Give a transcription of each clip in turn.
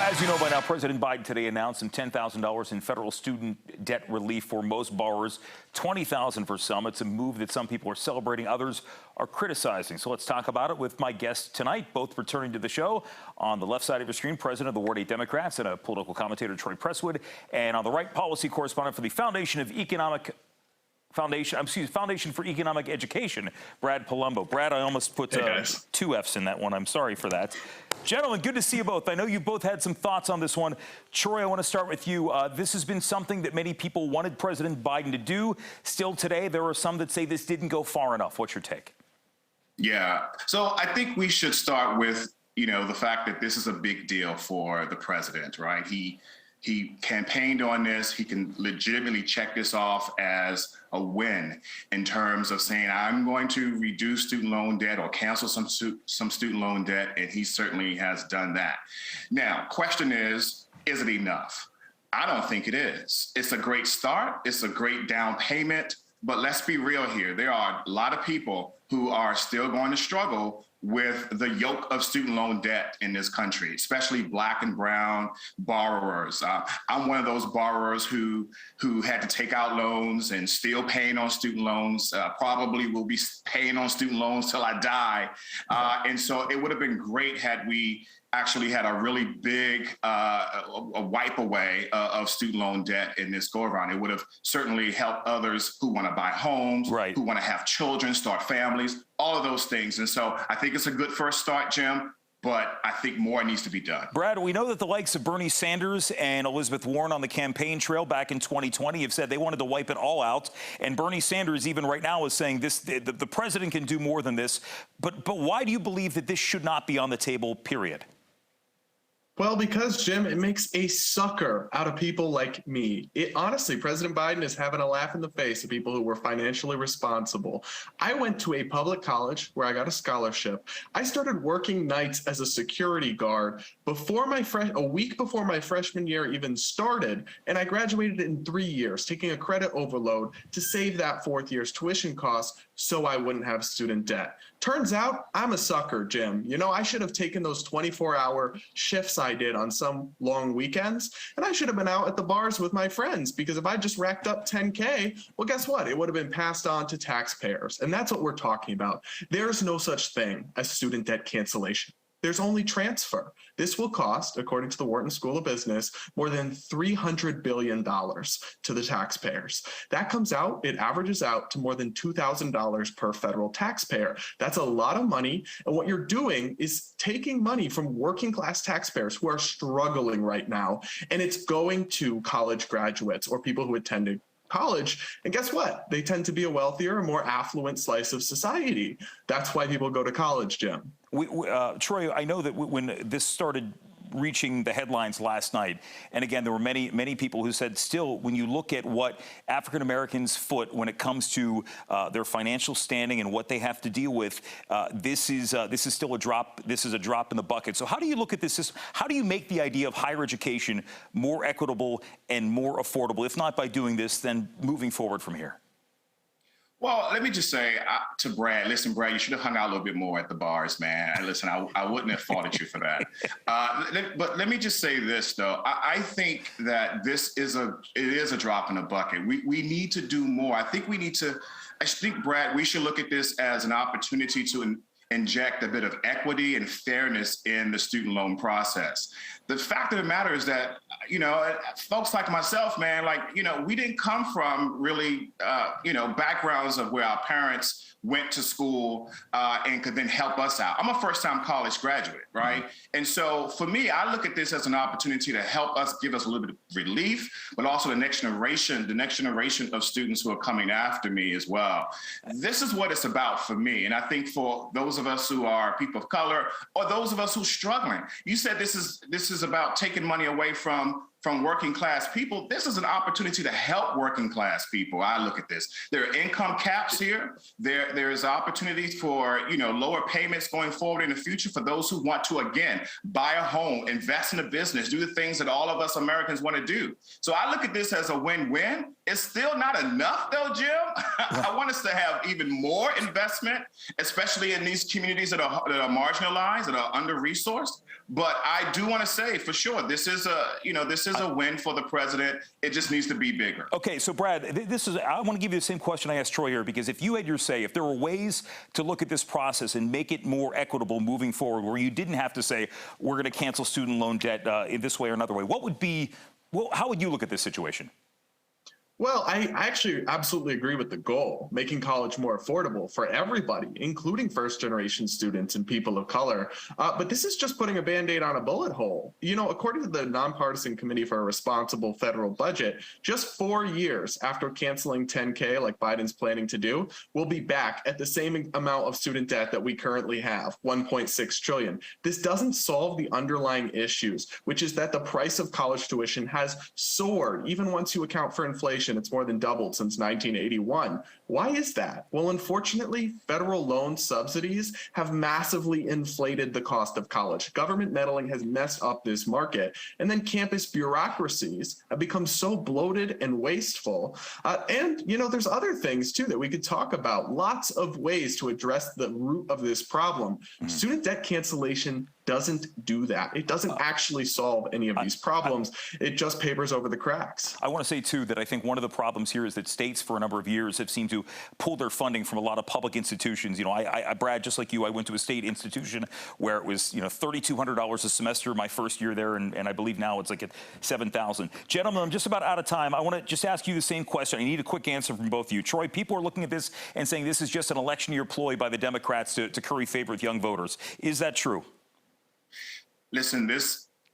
As you know by now, President Biden today announced some $10,000 in federal student debt relief for most borrowers, $20,000 for some. It's a move that some people are celebrating, others are criticizing. So let's talk about it with my guests tonight, both returning to the show. On the left side of your screen, President of the Ward 8 Democrats and a political commentator, Prestwood, and on the right, policy correspondent for the Foundation for Economic Education, Brad Polumbo. Brad, I almost put two F's in that one. I'm sorry for that. Gentlemen, good to see you both. I know you both had some thoughts on this one. Troy, I want to start with you. This has been something that many people wanted President Biden to do. Still today, there are some that say this didn't go far enough. What's your take? Yeah, so I think we should start with, the fact that this is a big deal for the president, right? He campaigned on this. He can legitimately check this off as a win in terms of saying, I'm going to reduce student loan debt or cancel some student loan debt, and he certainly has done that. Now, question is it enough? I don't think it is. It's a great start. It's a great down payment. But let's be real here. There are a lot of people who are still going to struggle with the yoke of student loan debt in this country, especially Black and brown borrowers. I'm one of those borrowers who had to take out loans and still paying on student loans, probably will be paying on student loans till I die. And so it would have been great had we actually had a really big a wipe away of student loan debt in this go around. It would have certainly helped others who want to buy homes, who want to have children, start families, all of those things. And so I think it's a good first start, Jim, but I think more needs to be done. Brad, we know that the likes of Bernie Sanders and Elizabeth Warren on the campaign trail back in 2020 have said they wanted to wipe it all out. And Bernie Sanders even right now is saying the president can do more than this. But why do you believe that this should not be on the table, period? Well, because, Jim, it makes a sucker out of people like me. Honestly, President Biden is having a laugh in the face of people who were financially responsible. I went to a public college where I got a scholarship. I started working nights as a security guard a week before my freshman year even started, and I graduated in 3 years, taking a credit overload to save that fourth year's tuition costs so I wouldn't have student debt. Turns out I'm a sucker, Jim. I should have taken those 24-hour shifts I did on some long weekends, and I should have been out at the bars with my friends, because if I just racked up $10K, well, guess what? It would have been passed on to taxpayers, and that's what we're talking about. There's no such thing as student debt cancellation. There's only transfer. This will cost, according to the Wharton School of Business, more than $300 billion to the taxpayers. That comes out, it averages out to more than $2,000 per federal taxpayer. That's a lot of money. And what you're doing is taking money from working class taxpayers who are struggling right now, and it's going to college graduates or people who attended college. And guess what? They tend to be a wealthier, more affluent slice of society. That's why people go to college, Jim. Troy, I know that when this started reaching the headlines last night, and again, there were many people who said still, when you look at what African Americans foot when it comes to their financial standing and what they have to deal with, this is still a drop. This is a drop in the bucket. So how do you look at this? How do you make the idea of higher education more equitable and more affordable, if not by doing this, then moving forward from here? Well, let me just say to Brad, listen, Brad, you should have hung out a little bit more at the bars, man. And listen, I wouldn't have fought at you for that. But let me just say this, though. I think that it is a drop in the bucket. We need to do more. I think, Brad, we should look at this as an opportunity to inject a bit of equity and fairness in the student loan process. The fact of the matter is that, folks like myself, man, we didn't come from really, backgrounds of where our parents went to school and could then help us out. I'm a first-time college graduate, right? And so for me, I look at this as an opportunity to help us, give us a little bit of relief, but also the next generation of students who are coming after me as well. This is what it's about for me. And I think for those of us who are people of color, or those of us who are struggling, you said this is about taking money away from working class people. This is an opportunity to help working class people. I look at this. There are income caps here. There is opportunities for lower payments going forward in the future for those who want to, again, buy a home, invest in a business, do the things that all of us Americans want to do. So I look at this as a win-win. It's still not enough, though, Jim. I want us to have even more investment, especially in these communities that are marginalized, that are under-resourced. But I do want to say, for sure, this is a win for the president. It just needs to be bigger. Okay, so Brad, I want to give you the same question I asked Troy here, because if you had your say, if there were ways to look at this process and make it more equitable moving forward, where you didn't have to say, we're going to cancel student loan debt in this way or another way, how would you look at this situation? Well, I actually absolutely agree with the goal, making college more affordable for everybody, including first-generation students and people of color. But this is just putting a Band-Aid on a bullet hole. You know, according to the Nonpartisan Committee for a Responsible Federal Budget, just 4 years after canceling 10K, like Biden's planning to do, we'll be back at the same amount of student debt that we currently have, $1.6 trillion. This doesn't solve the underlying issues, which is that the price of college tuition has soared, even once you account for inflation. It's more than doubled since 1981. Why is that? Well, unfortunately, federal loan subsidies have massively inflated the cost of college. Government meddling has messed up this market. And then campus bureaucracies have become so bloated and wasteful. And, you know, there's other things, too, that we could talk about. Lots of ways to address the root of this problem. Student debt cancellation doesn't do that. It doesn't actually solve any of these problems. It just papers over the cracks. I want to say, too, that I think one of the problems here is that states for a number of years have seemed to pull their funding from a lot of public institutions. You know, Brad, just like you, I went to a state institution where it was, you know, $3,200 a semester my first year there, and I believe now it's like at $7,000. Gentlemen, I'm just about out of time. I want to just ask you the same question. I need a quick answer from both of you. Troy, people are looking at this and saying this is just an election year ploy by the Democrats to curry favor with young voters. Is that true? Listen,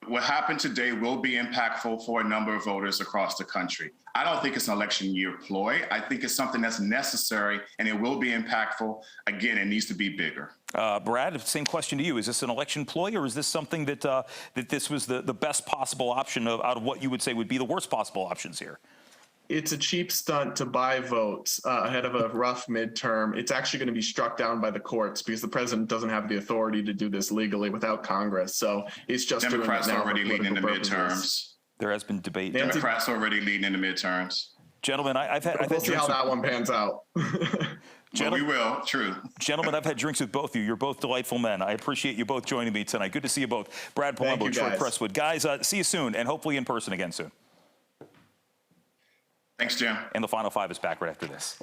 what happened today will be impactful for a number of voters across the country. I don't think it's an election year ploy. I think it's something that's necessary, and it will be impactful. Again, it needs to be bigger. Brad, same question to you. Is this an election ploy, or is this something that that this was the best possible option out of what you would say would be the worst possible options here? It's a cheap stunt to buy votes ahead of a rough midterm. It's actually going to be struck down by the courts because the president doesn't have the authority to do this legally without Congress. So it's just Democrats doing it now already leading in the purposes. midterms. There has been debate. Democrats already leading in the midterms. Gentlemen, We'll see how that one pans out. Well, we will. True. Gentlemen, I've had drinks with both of you. You're both delightful men. I appreciate you both joining me tonight. Good to see you both. Brad Polumbo, Troy Prestwood. Guys, see you soon, and hopefully in person again soon. Thanks, Jim. And the Final Five is back right after this.